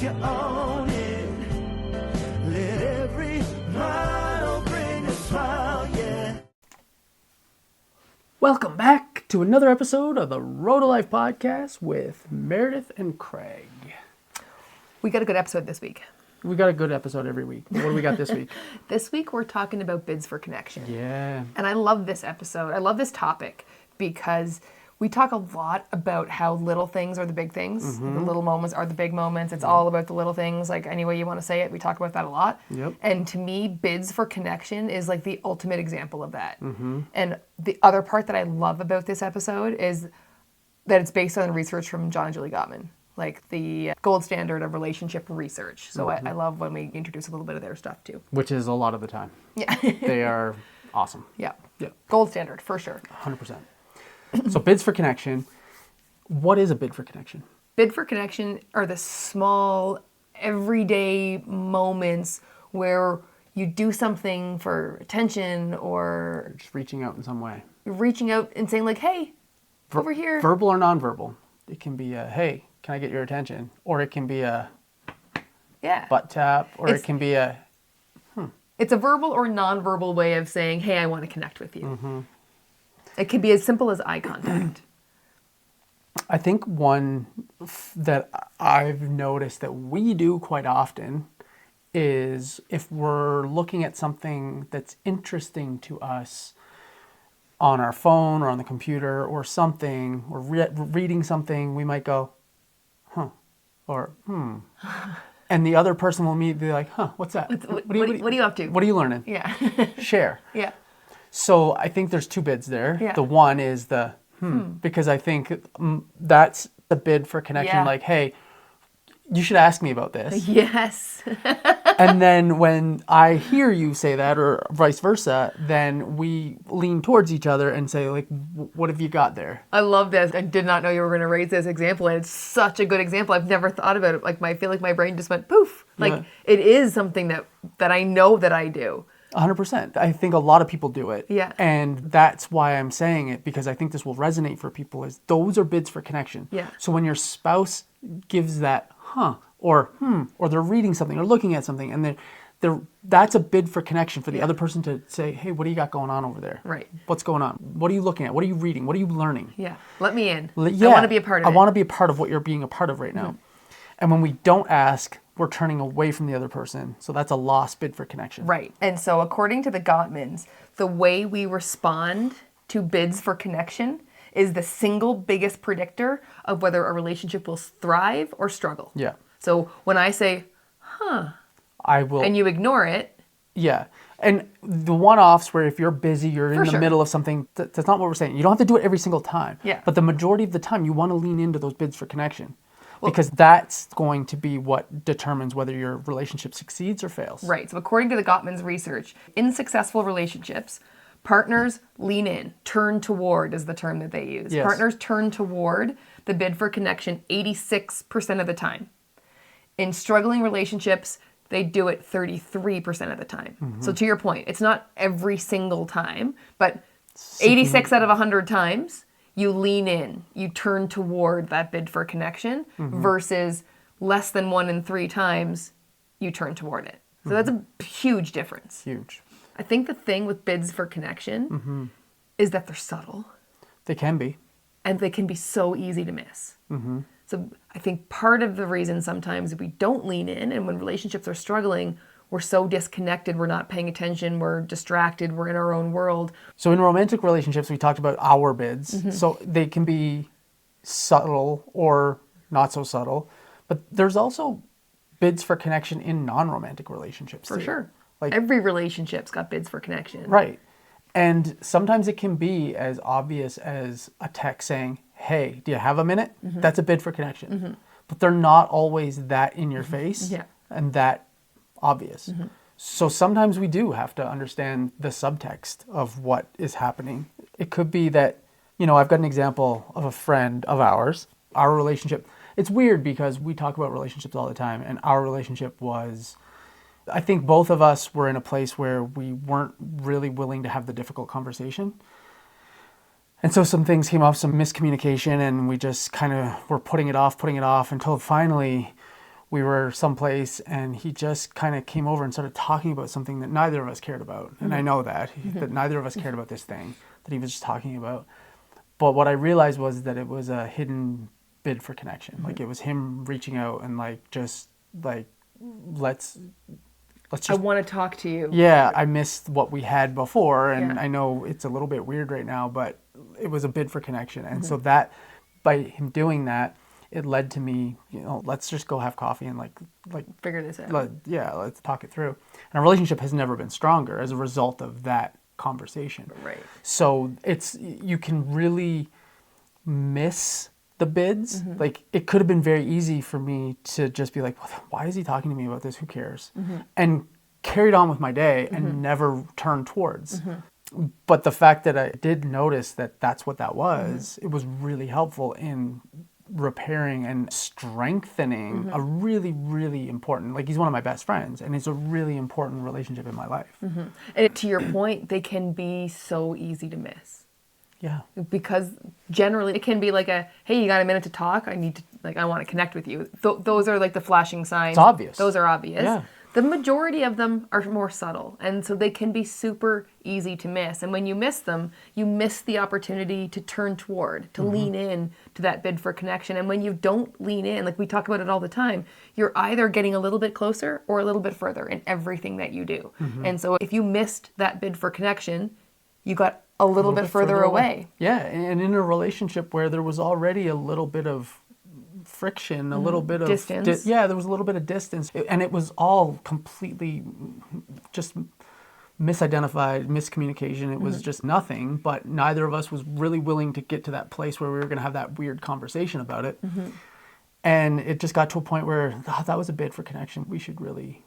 you own it. Let every mile bring a smile, yeah. Welcome back to another episode of the Road to Life podcast with Meredith and Craig. We got a good episode this week. We got a good episode every week. What do we got this week? This week we're talking about bids for connection. Yeah. And I love this episode. I love this topic because we talk a lot about how little things are the big things. The little moments are the big moments. It's all about the little things, like any way you want to say it. We talk about that a lot. Yep. And to me, bids for connection is like the ultimate example of that. And the other part that I love about this episode is that it's based on research from John and Julie Gottman, like the gold standard of relationship research. So I love when we introduce a little bit of their stuff too. Which is a lot of the time. Yeah. They are awesome. Yeah. Yeah. Gold standard, for sure. 100%. So bids for connection. What is a bid for connection? Bid for connection are the small, everyday moments where you do something for attention or Just reaching out in some way. reaching out and saying like, hey, over here. Verbal or nonverbal. It can be a, hey, can I get your attention? Or it can be a Yeah. butt tap. Or It's- it can be a, It's a verbal or nonverbal way of saying, hey, I want to connect with you. It can be as simple as eye contact. I think one that I've noticed that we do quite often is if we're looking at something that's interesting to us on our phone or on the computer or something, or reading something, we might go, huh, or and the other person will immediately be like, huh, what's that? What are you up to? What are you learning? Yeah. Share. Yeah. So I think there's two bids there. Yeah. The one is the because I think that's the bid for connection. Yeah. Like, hey, you should ask me about this. Yes. And then when I hear you say that, or vice versa, then we lean towards each other and say, like, what have you got there? I love this. I did not know you were going to raise this example, and it's such a good example. I've never thought about it. Like, I feel like my brain just went poof. Like, Yeah. it is something that I know that I do. 100%. I think a lot of people do it. Yeah. And that's why I'm saying it, because I think this will resonate for people, is those are bids for connection. Yeah. So when your spouse gives that, or they're reading something or looking at something, and that's a bid for connection for the other person to say, hey, what do you got going on over there? Right. What's going on? What are you looking at? What are you reading? What are you learning? Yeah. Let me in. Yeah. I want to be a part of it. I want to be a part of what you're being a part of right now. And when we don't ask, we're turning away from the other person. So that's a lost bid for connection. Right. And so according to the Gottmans, the way we respond to bids for connection is the single biggest predictor of whether a relationship will thrive or struggle. Yeah. So when I say, I will. and you ignore it, Yeah. And the one-offs where if you're busy, you're in For the sure. middle of something, that's not what we're saying. You don't have to do it every single time. Yeah. But the majority of the time, you want to lean into those bids for connection. Because that's going to be what determines whether your relationship succeeds or fails. right. So according to the Gottmans research, in successful relationships, partners lean in, turn toward is the term that they use. Yes. Partners turn toward the bid for connection 86% of the time. In struggling relationships, they do it 33% of the time. So to your point, it's not every single time, but 86 out of 100 times, you lean in, you turn toward that bid for connection versus less than 1 in 3 times, you turn toward it. So that's a huge difference. Huge. I think the thing with bids for connection is that they're subtle They can be. and they can be so easy to miss. So I think part of the reason sometimes we don't lean in, and when relationships are struggling, we're so disconnected, we're not paying attention, we're distracted, we're in our own world. So in romantic relationships, we talked about our bids. So they can be subtle or not so subtle. But there's also bids for connection in non-romantic relationships For too. sure. Like, Every relationship's got bids for connection. right. And sometimes it can be as obvious as a text saying, hey, do you have a minute? That's a bid for connection. But they're not always that in your face Yeah. and that obvious. So sometimes we do have to understand the subtext of what is happening. It could be that, I've got an example of a friend of ours. Our relationship, it's weird because we talk about relationships all the time, and our relationship was, I think both of us were in a place where we weren't really willing to have the difficult conversation. And so some things came up, some miscommunication, and we just kind of were putting it off until finally we were someplace and he just kind of came over and started talking about something that neither of us cared about. And I know that neither of us cared about this thing that he was just talking about. But what I realized was that it was a hidden bid for connection. Like, it was him reaching out and like, just like, let's just, I want to talk to you. yeah, I missed what we had before, and Yeah. I know it's a little bit weird right now, but it was a bid for connection. And so that, by him doing that, it led to me, let's just go have coffee and like Figure this out. let's talk it through. And our relationship has never been stronger as a result of that conversation. Right. So you can really miss the bids. Like, it could have been very easy for me to just be like, why is he talking to me about this? Who cares? And carried on with my day and never turned towards. But the fact that I did notice that that's what that was, it was really helpful in repairing and strengthening a really, really important, like, he's one of my best friends, and it's a really important relationship in my life. And to your point, they can be so easy to miss. Yeah. Because generally it can be like hey, you got a minute to talk? I want to connect with you. Those are like the flashing signs. It's obvious. Those are obvious. Yeah. The majority of them are more subtle, and so they can be super easy to miss. And when you miss them, you miss the opportunity to turn toward, to lean in to that bid for connection. And when you don't lean in, like we talk about it all the time, you're either getting a little bit closer or a little bit further in everything that you do. And so if you missed that bid for connection, you got a little bit further away. Yeah, and in a relationship where there was already a little bit of friction, a little bit of distance. there was a little bit of distance, and it was all completely just misidentified, miscommunication. It was just nothing, but neither of us was really willing to get to that place where we were going to have that weird conversation about it. And it just got to a point where that was a bid for connection. We should really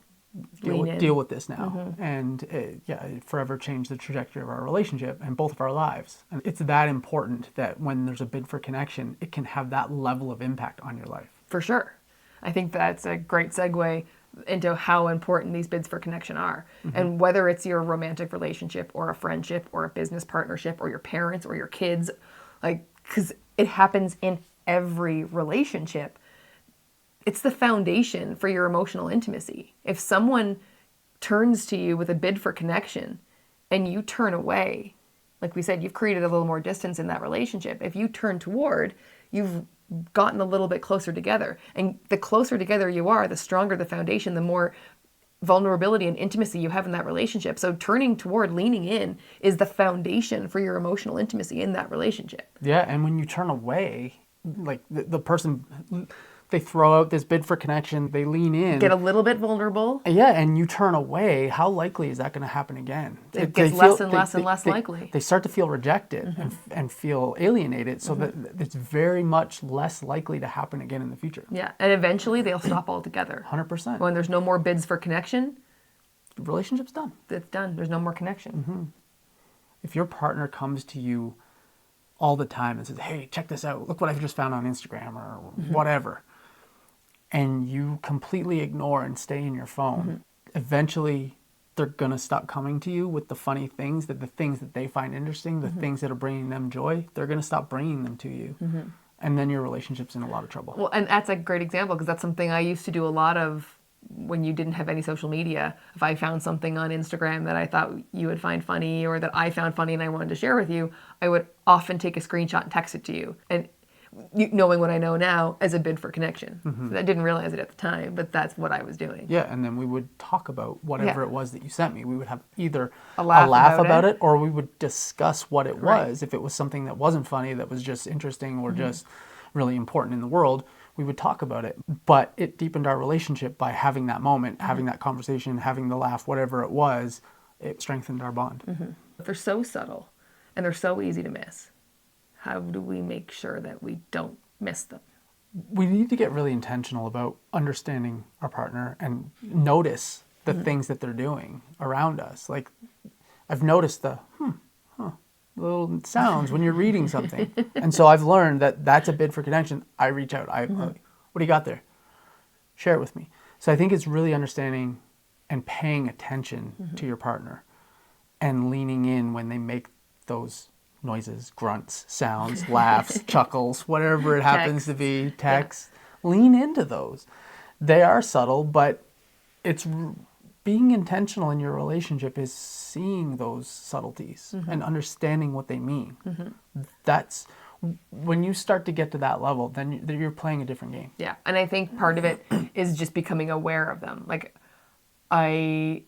deal with this now. And it forever changed the trajectory of our relationship and both of our lives. And it's that important that when there's a bid for connection, it can have that level of impact on your life. For sure. I think that's a great segue into how important these bids for connection are. And whether it's your romantic relationship or a friendship or a business partnership or your parents or your kids, like, because it happens in every relationship. It's the foundation for your emotional intimacy. If someone turns to you with a bid for connection and you turn away, like we said, you've created a little more distance in that relationship. If you turn toward, you've gotten a little bit closer together. And the closer together you are, the stronger the foundation, the more vulnerability and intimacy you have in that relationship. So turning toward, leaning in, is the foundation for your emotional intimacy in that relationship. Yeah, and when you turn away, like the person, they throw out this bid for connection, they lean in. Get a little bit vulnerable. Yeah, and you turn away, how likely is that going to happen again? It gets less and less likely. They start to feel rejected and feel alienated, so that it's very much less likely to happen again in the future. Yeah, and eventually they'll stop altogether. 100%. When there's no more bids for connection, The relationship's done. it's done. There's no more connection. If your partner comes to you all the time and says, hey, check this out, look what I've just found on Instagram or whatever, and you completely ignore and stay in your phone, eventually they're going to stop coming to you with the funny things, the things that they find interesting, the things that are bringing them joy. They're going to stop bringing them to you. And then your relationship's in a lot of trouble. Well, and that's a great example because that's something I used to do a lot of when you didn't have any social media. If I found something on Instagram that I thought you would find funny or that I found funny and I wanted to share with you, I would often take a screenshot and text it to you. And knowing what I know now as a bid for connection. I didn't realize it at the time, but that's what I was doing. Yeah, and then we would talk about whatever it was that you sent me. We would have either A laugh about it, or we would discuss what it was. If it was something that wasn't funny, that was just interesting or just really important in the world, we would talk about it. But it deepened our relationship by having that moment, having that conversation, having the laugh, whatever it was. It strengthened our bond. They're so subtle and they're so easy to miss. How do we make sure that we don't miss them? We need to get really intentional about understanding our partner and notice the things that they're doing around us. Like, I've noticed the little sounds when you're reading something. And so I've learned that that's a bid for connection. I reach out. What do you got there? Share it with me. So I think it's really understanding and paying attention to your partner and leaning in when they make those noises, grunts, sounds, laughs, chuckles, whatever it happens to be, texts. Lean into those. they are subtle, but it's being intentional in your relationship is seeing those subtleties and understanding what they mean. That's when you start to get to that level, then you're playing a different game. Yeah, and I think part of it is just becoming aware of them. Like, I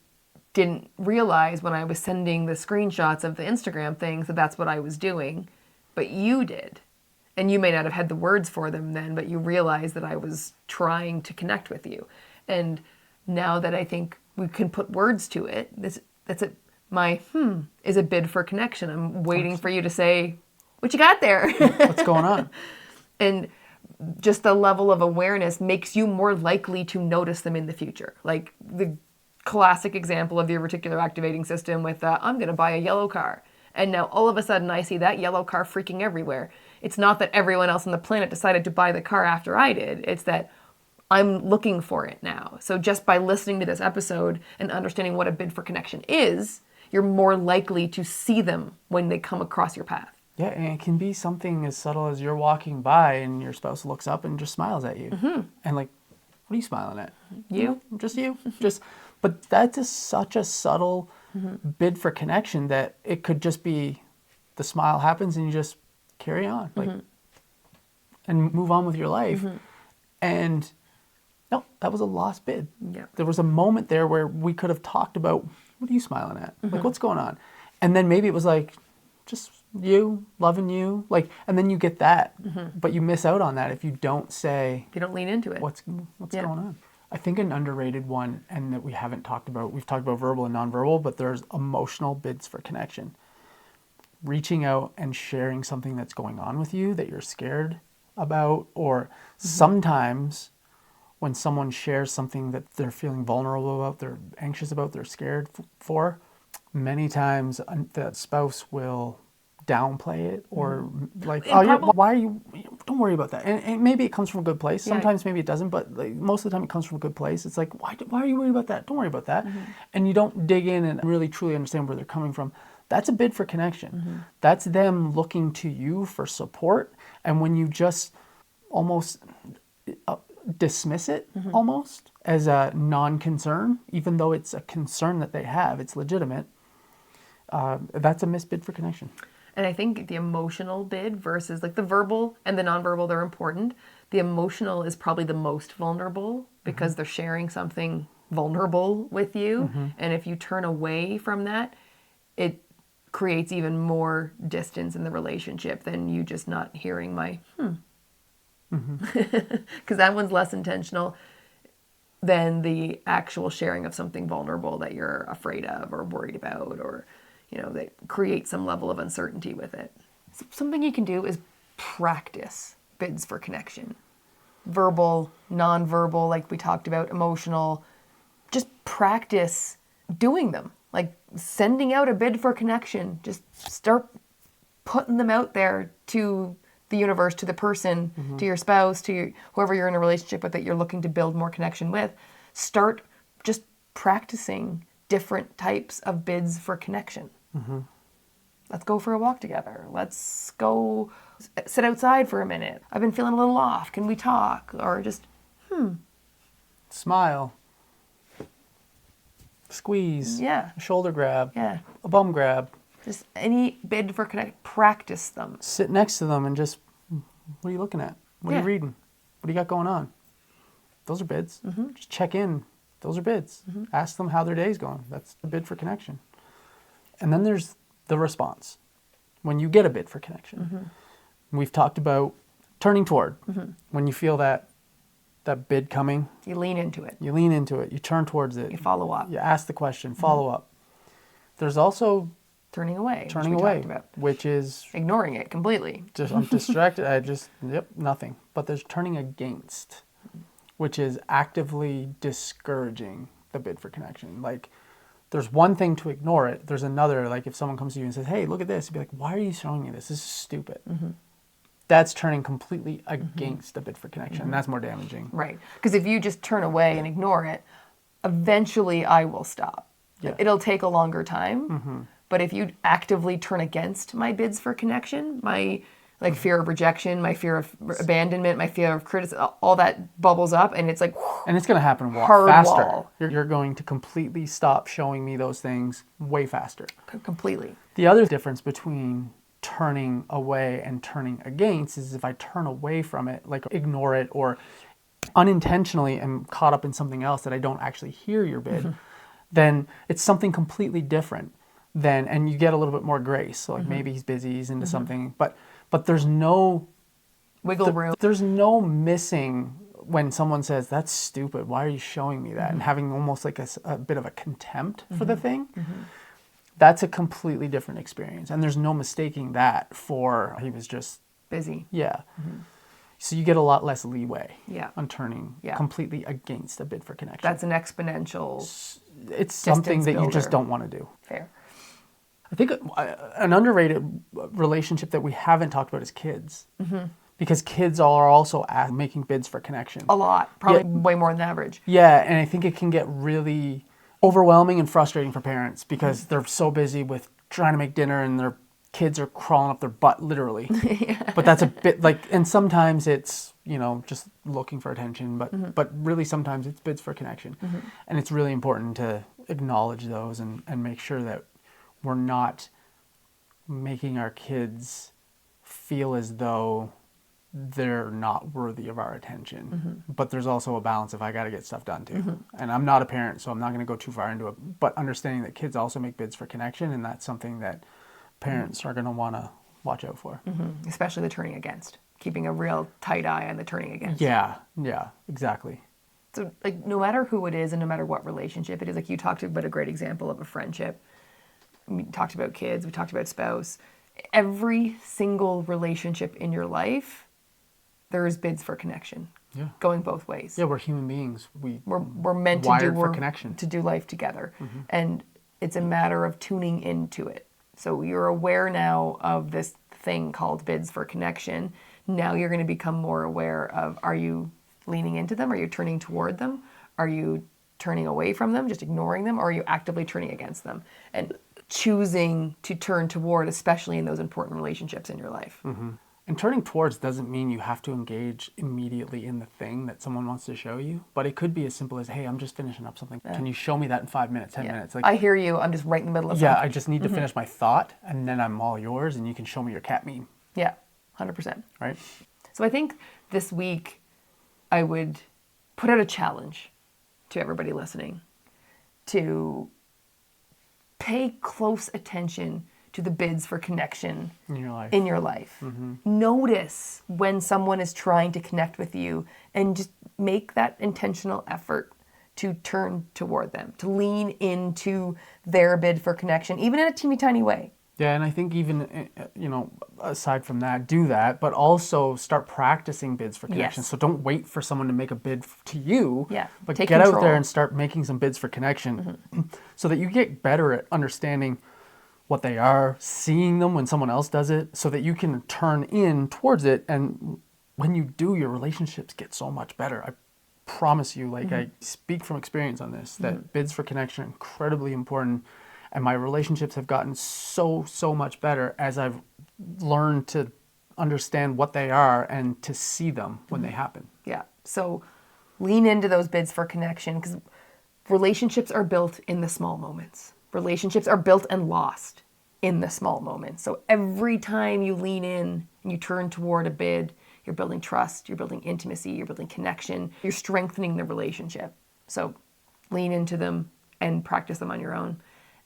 didn't realize when I was sending the screenshots of the Instagram things that that's what I was doing, but you did. And you may not have had the words for them then, but you realized that I was trying to connect with you. And now that I think we can put words to it, my is a bid for connection. I'm waiting for you to say, what you got there? What's going on? And just the level of awareness makes you more likely to notice them in the future. Like the classic example of your reticular activating system with, I'm going to buy a yellow car. And now all of a sudden I see that yellow car freaking everywhere. It's not that everyone else on the planet decided to buy the car after I did. It's that I'm looking for it now. So just by listening to this episode and understanding what a bid for connection is, you're more likely to see them when they come across your path. Yeah, and it can be something as subtle as you're walking by and your spouse looks up and just smiles at you. And like, what are you smiling at? You? Just you. But that's such a subtle bid for connection that it could just be the smile happens and you just carry on and move on with your life. And no, that was a lost bid. Yeah. There was a moment there where we could have talked about, what are you smiling at? Like, what's going on? And then maybe it was like, just you, loving you. Like, and then you get that, but you miss out on that if you don't say, If you don't lean into it. what's going on? I think an underrated one, and that we haven't talked about, we've talked about verbal and nonverbal, but there's emotional bids for connection. Reaching out and sharing something that's going on with you that you're scared about, or sometimes when someone shares something that they're feeling vulnerable about, they're anxious about, they're scared for, many times the spouse will downplay it or like, why are you, don't worry about that. And maybe it comes from a good place. Sometimes maybe it doesn't, but like, most of the time it comes from a good place. It's like, why are you worried about that? Don't worry about that. And you don't dig in and really truly understand where they're coming from. That's a bid for connection. That's them looking to you for support. And when you just almost dismiss it almost as a non-concern, even though it's a concern that they have, it's legitimate, that's a misbid for connection. And I think the emotional bid versus like the verbal and the nonverbal, they're important. The emotional is probably the most vulnerable because they're sharing something vulnerable with you. And if you turn away from that, it creates even more distance in the relationship than you just not hearing my because that one's less intentional than the actual sharing of something vulnerable that you're afraid of or worried about, or that creates some level of uncertainty with it. Something you can do is practice bids for connection. Verbal, nonverbal, like we talked about, emotional. Just practice doing them. Like sending out a bid for connection. Just start putting them out there to the universe, to the person, to your spouse, to whoever you're in a relationship with that you're looking to build more connection with. Start just practicing different types of bids for connection. Let's go for a walk together. Let's go sit outside for a minute. I've been feeling a little off. Can we talk? Or just, Smile. Squeeze. Yeah. A shoulder grab. Yeah. A bum grab. Just any bid for connect. Practice them. Sit next to them and just, what are you looking at? What are you reading? What do you got going on? Those are bids. Just check in. Those are bids. Ask them how their day's going. That's a bid for connection. And then there's the response. When you get a bid for connection. We've talked about turning toward. When you feel that bid coming. You lean into it. You lean into it. You turn towards it. You follow up. You ask the question. Follow up. There's also turning away. Which is ignoring it completely. Just I'm distracted. Nothing. But there's turning against, which is actively discouraging the bid for connection. Like, there's one thing to ignore it. There's another, like if someone comes to you and says, hey, look at this, you'd be like, why are you showing me this? This is stupid. That's turning completely against the bid for connection. And that's more damaging. Right. Because if you just turn away and ignore it, eventually I will stop. Yeah. It'll take a longer time. But if you actively turn against my bids for connection, my like fear of rejection, my fear of abandonment, my fear of criticism, all that bubbles up, and it's like, and it's going to happen hard faster. wall. You're going to completely stop showing me those things way faster. Completely. The other difference between turning away and turning against is if I turn away from it, like ignore it, or unintentionally am caught up in something else that I don't actually hear your bid, then it's something completely different. And you get a little bit more grace. So like maybe he's busy, he's into something, but there's no wiggle room. There's no missing when someone says, that's stupid, why are you showing me that? And having almost like a bit of a contempt for the thing. That's a completely different experience. And there's no mistaking that for he was just busy. Yeah. So you get a lot less leeway on turning completely against a bid for connection. That's an exponential. It's something that you just don't want to do. Fair. I think an underrated relationship that we haven't talked about is kids. Because kids are also making bids for connection. A lot. Probably way more than average. Yeah, and I think it can get really overwhelming and frustrating for parents because they're so busy with trying to make dinner and their kids are crawling up their butt, literally. But that's a bit like, and sometimes it's, just looking for attention, but really sometimes it's bids for connection. And it's really important to acknowledge those and make sure that we're not making our kids feel as though they're not worthy of our attention. But there's also a balance if I got to get stuff done too. And I'm not a parent, so I'm not going to go too far into it. But understanding that kids also make bids for connection, and that's something that parents are going to want to watch out for. Especially the turning against. Keeping a real tight eye on the turning against. Yeah, exactly. So like no matter who it is and no matter what relationship it is, like you talked about a great example of a friendship. We talked about kids, we talked about spouse. Every single relationship in your life, there is bids for connection. Yeah. Going both ways. Yeah, we're human beings. We're meant to wired for connection. To do life together. And it's a matter of tuning into it. So you're aware now of this thing called bids for connection. Now you're going to become more aware of, are you leaning into them? Are you turning toward them? Are you turning away from them, just ignoring them? Or are you actively turning against them? And choosing to turn toward, especially in those important relationships in your life. And turning towards doesn't mean you have to engage immediately in the thing that someone wants to show you, but it could be as simple as, hey, I'm just finishing up something. Can you show me that in 5 minutes, 10 minutes? Like, I hear you. I'm just right in the middle of something. Yeah, I just need to finish my thought, and then I'm all yours, and you can show me your cat meme. Yeah, 100%. Right? So I think this week I would put out a challenge to everybody listening to pay close attention to the bids for connection in your life. Notice when someone is trying to connect with you and just make that intentional effort to turn toward them, to lean into their bid for connection, even in a teeny tiny way. Yeah, and I think even, aside from that, do that, but also start practicing bids for connection. Yes. So don't wait for someone to make a bid to you, but Take get control. out there and start making some bids for connection so that you get better at understanding what they are, seeing them when someone else does it, so that you can turn in towards it. And when you do, your relationships get so much better. I promise you, I speak from experience on this, that bids for connection are incredibly important. And my relationships have gotten so much better as I've learned to understand what they are and to see them when they happen. Yeah. So lean into those bids for connection, because relationships are built in the small moments. Relationships are built and lost in the small moments. So every time you lean in and you turn toward a bid, you're building trust, you're building intimacy, you're building connection, you're strengthening the relationship. So lean into them and practice them on your own.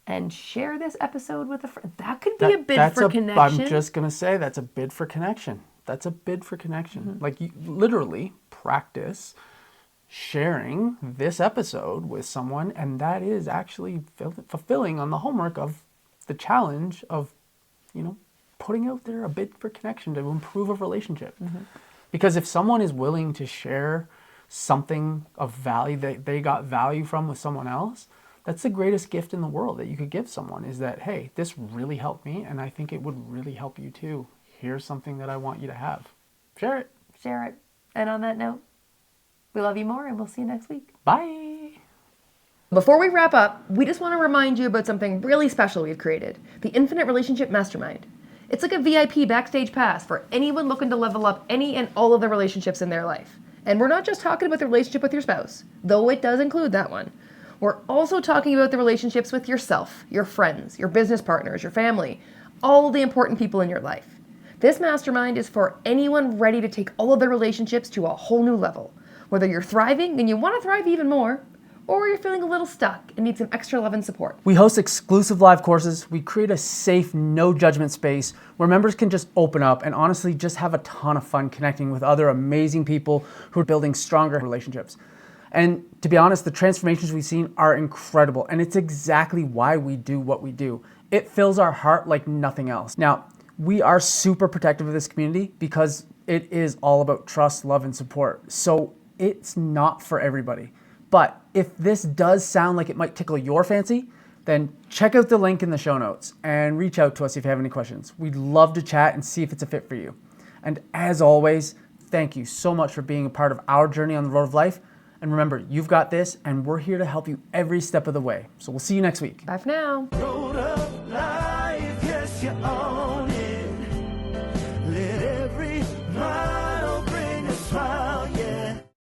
And share this episode with a friend. That could be a bid for connection. I'm just going to say that's a bid for connection. That's a bid for connection. Like, you literally practice sharing this episode with someone, and that is actually fulfilling on the homework of the challenge of, putting out there a bid for connection to improve a relationship. Because if someone is willing to share something of value that they got value from with someone else, that's the greatest gift in the world that you could give someone, is that, hey, this really helped me, and I think it would really help you too. Here's something that I want you to have. Share it. Share it. And on that note, we love you more, and we'll see you next week. Bye. Before we wrap up, we just want to remind you about something really special we've created, the Infinite Relationship Mastermind. It's like a VIP backstage pass for anyone looking to level up any and all of the relationships in their life. And we're not just talking about the relationship with your spouse, though it does include that one. We're also talking about the relationships with yourself, your friends, your business partners, your family, all the important people in your life. This mastermind is for anyone ready to take all of their relationships to a whole new level. Whether you're thriving and you want to thrive even more, or you're feeling a little stuck and need some extra love and support. We host exclusive live courses. We create a safe, no judgment space where members can just open up and honestly just have a ton of fun connecting with other amazing people who are building stronger relationships. And to be honest, the transformations we've seen are incredible, and it's exactly why we do what we do. It fills our heart like nothing else. Now, we are super protective of this community because it is all about trust, love, and support. So it's not for everybody. But if this does sound like it might tickle your fancy, then check out the link in the show notes and reach out to us if you have any questions. We'd love to chat and see if it's a fit for you. And as always, thank you so much for being a part of our journey on the road of life. And remember, you've got this, and we're here to help you every step of the way. So we'll see you next week. Bye for now. Road of life, yes, you are.